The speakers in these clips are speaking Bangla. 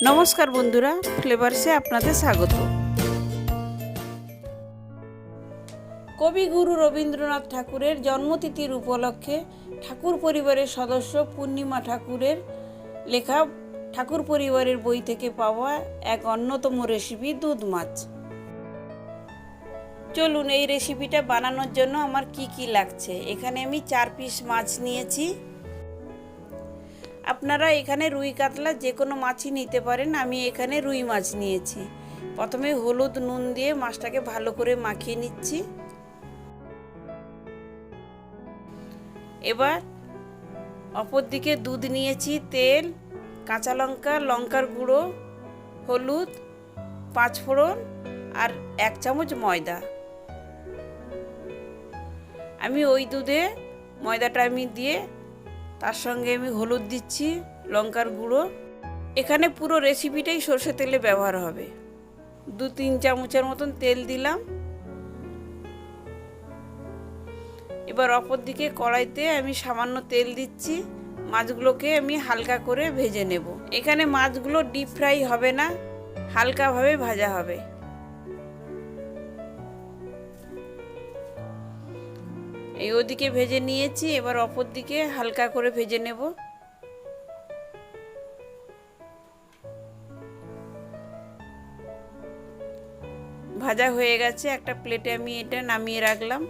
নমস্কার বন্ধুরা, ফ্লেভারসে আপনাদের স্বাগত। কবিগুরু রবীন্দ্রনাথ ঠাকুরের জন্মতিথির উপলক্ষে ঠাকুর পরিবারের সদস্য পূর্ণিমা ঠাকুরের লেখা ঠাকুর পরিবারের বই থেকে পাওয়া এক অন্যতম রেসিপি দুধ মাছ। চলুন এই রেসিপিটা বানানোর জন্য আমার কি কি লাগছে। এখানে আমি 4 পিস মাছ নিয়েছি। আপনারা এখানে রুই কাতলা যে কোনো মাছই নিতে পারেন, আমি এখানে রুই মাছ নিয়েছি। প্রথমে হলুদ নুন দিয়ে মাছটাকে ভালো করে মাখিয়ে নিচ্ছি। এবার অপর দিকে দুধ নিয়েছি, তেল, কাঁচা লঙ্কা, লঙ্কার গুঁড়ো, হলুদ, 5 ফোড়ন আর 1 চামচ ময়দা। আমি ওই দুধে ময়দাটা আমি দিয়ে তার সঙ্গে আমি হলুদ দিচ্ছি, লঙ্কার গুঁড়ো। এখানে পুরো রেসিপিটাই সরষে তেলে ব্যবহার হবে। 2-3 চামচের মতন তেল দিলাম। এবার অপর দিকে কড়াইতে আমি সামান্য তেল দিচ্ছি। মাছগুলোকে আমি হালকা করে ভেজে নেব। এখানে মাছগুলো ডিপ ফ্রাই হবে না, হালকাভাবে ভাজা হবে। এই ওদিকে ভেজে নিয়েছি, এবার অপর দিকে হালকা করে ভেজে নেব। ভাজা হয়ে গেছে, একটা প্লেটে আমি এটা নামিয়ে রাখলাম।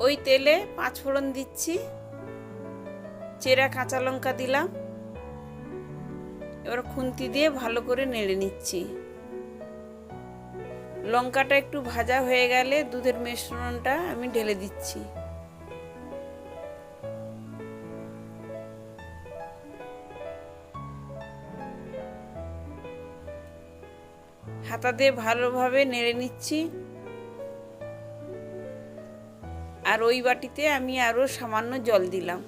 ওই তেলে 5 ফোড়ন দিচ্ছি, চেরা কাঁচা লঙ্কা দিলাম। এবার খুন্তি দিয়ে ভালো করে নেড়ে নিচ্ছি। লঙ্কাটা একটু ভাজা হয়ে গেলে দুধের মিশ্রণটা আমি ঢেলে দিচ্ছি। হাতা দিয়ে ভালোভাবে নেড়ে নিচ্ছি। আর ওই বাটিতে আমি আরো সামান্য জল দিলাম।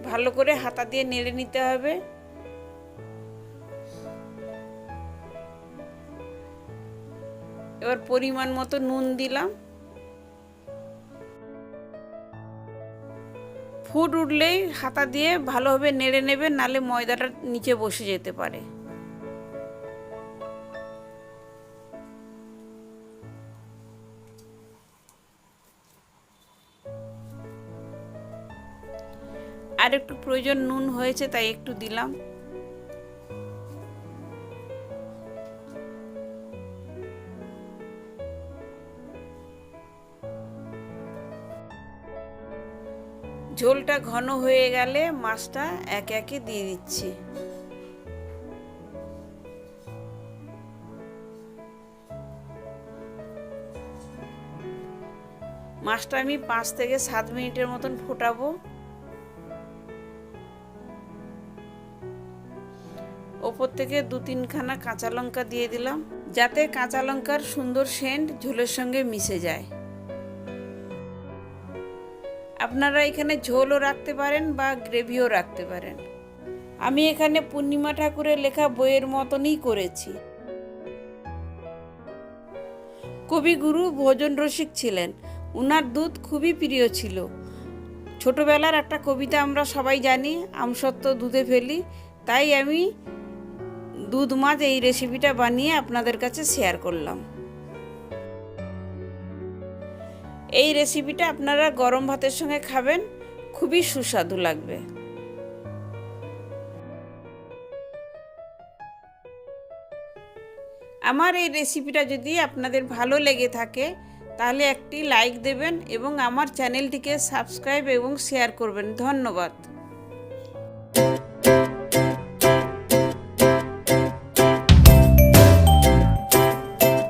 ভালো করে হাতা দিয়ে নেড়ে নিতে হবে। এবার পরিমাণ মতো নুন দিলাম। ফুট উঠলেই হাতা দিয়ে ভালোভাবে নেড়ে নেবেন, নালে ময়দাটা নিচে বসে যেতে পারে। আর একটু প্রয়োজন নুন হয়েছে তাই একটু দিলাম। ঝোলটা ঘন হয়ে গেলে মাছটা একে একে দিয়ে দিচ্ছি। মাছটা আমি 5 থেকে 7 মিনিটের মতন ফোটাবো। ওপর থেকে 2-3 খানা কাঁচা লঙ্কা দিয়ে দিলাম, যাতে কাঁচা লঙ্কার সুন্দর সেন্ট ঝোলের সঙ্গে মিশে যায়। আপনারা এখানে ঝোলও রাখতে পারেন বা গ্রেভিও রাখতে পারেন। আমি এখানে পূর্ণিমা ঠাকুরের লেখা বইয়ের মতনই করেছি। কবিগুরু ভোজন রসিক ছিলেন, উনার দুধ খুবই প্রিয় ছিল। ছোটবেলার একটা কবিতা আমরা সবাই জানি, আমসত্ত্ব দুধে ফেলি। তাই আমি দুধ মাছ এই রেসিপিটা বানিয়ে আপনাদের কাছে শেয়ার করলাম। এই রেসিপিটা আপনারা গরম ভাতের সঙ্গে খাবেন, খুবই সুস্বাদু লাগবে। আমার এই রেসিপিটা যদি আপনাদের ভালো লেগে থাকে তাহলে একটি লাইক দেবেন এবং আমার চ্যানেলটিকে সাবস্ক্রাইব এবং শেয়ার করবেন। ধন্যবাদ।